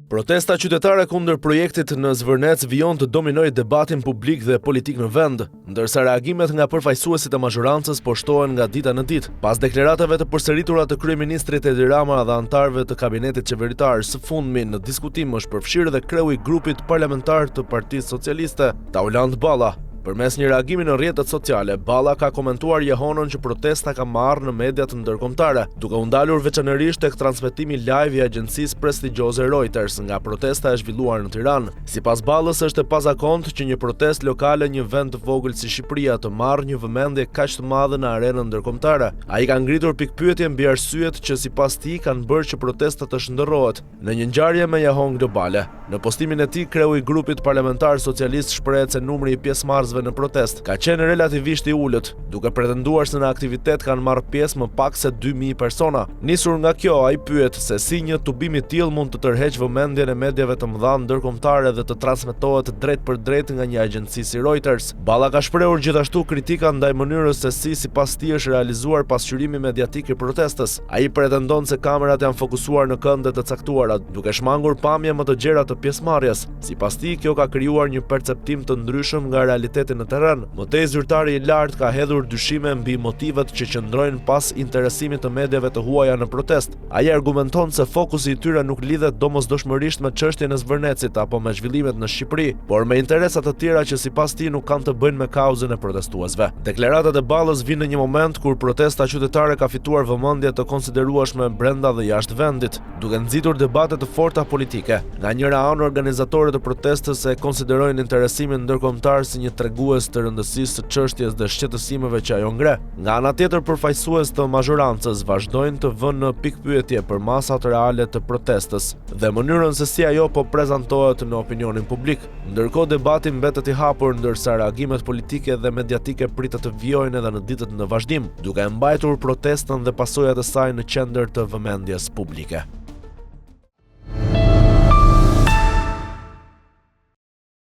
Protesta qytetare kundër projektit në Zvërnec vijon të dominojë debatin publik dhe politik në vend, ndërsa reagimet nga përfaqësuesit e mazhorancës po shtohen nga dita në ditë. Pas deklaratave të përsëritura të kryeministrit Edi Rama dhe anëtarëve të kabinetit qeveritar, së fundmi në diskutim është përfshirë dhe kreu i grupit parlamentar të Partisë Socialiste, Tauland Balla. Përmes një reagimi në rrjetet sociale, Balla ka komentuar jehonën që protesta ka marrë në mediat ndërkombëtare, duke u ndalur veçanërisht tek transmetimi live i agjencisë prestigjioze Reuters nga protesta e zhvilluar në Tiranë. Sipas Ballës, është e pazakontë që një protestë lokale në një vend të vogël si Shqipëria të marrë një vëmendje kaq të madhe në arenën ndërkombëtare. Ai ka ngritur pikpyetje mbi arsyet që sipas tij kanë bërë që protesta të shndërrohet në një ngjarje me jehon globale. Në postimin e tij, kreu i grupit parlamentar socialist shprehet se numri i pjesëmarrësve në protest ka qenë relativisht i ulët, duke pretenduar se në aktivitet kanë marrë pjesë më pak se 2000 persona. Nisur nga kjo, ai pyet se si një tubim i tillë mund të tërheqë vëmendjen e mediave të mëdha ndërkombëtare dhe të transmetohet drejt për drejt nga një agjenci si Reuters. Balla ka shprehur gjithashtu kritika ndaj mënyrës se si sipas tij është realizuar pasqyrimi mediatik i protestës. Ai pretendon se kamerat janë fokusuar në kënde të caktuara, duke shmangur pamje më të gjera të pjesëmarrjes. Sipas tij, kjo ka krijuar një perceptim të ndryshëm nga realiteti në terren. Mëtej zyrtari i lartë ka hedhur dyshime mbi motivet që qëndrojnë pas interesimit të mediave të huaja në protest. Ai argumenton se fokusi i tyre nuk lidhet domosdoshmërisht me çështjen e Zvërnecit apo me zhvillimet në Shqipëri, por me interesa të tjera që sipas tij nuk kanë të bëjnë me kauzën e protestuesve. Deklaratat e Ballës vinë në një moment kur protesta qytetare ka fituar vëmendje të konsiderueshme brenda dhe jashtë vendit, duke nxitur debate të forta politike. Nga njëra anë, organizatorët e protestës e konsiderojnë interesimin ndërkombëtar si një tregues të rëndësisë së çështjes dhe shqetësimeve që ajo ngre. Nga ana tjetër, përfaqësues të mazhorancës vazhdojnë të vënë në pikpyetje për masat reale të protestës dhe mënyrën se si ajo po prezantohet në opinionin publik. Ndërkohë, debati mbetet i hapur, ndërsa reagimet politike dhe mediatike pritet të vijojnë edhe në ditët në vazhdim, duke mbajtur protestën dhe pasojat e saj në qendër të vëmendjes publike.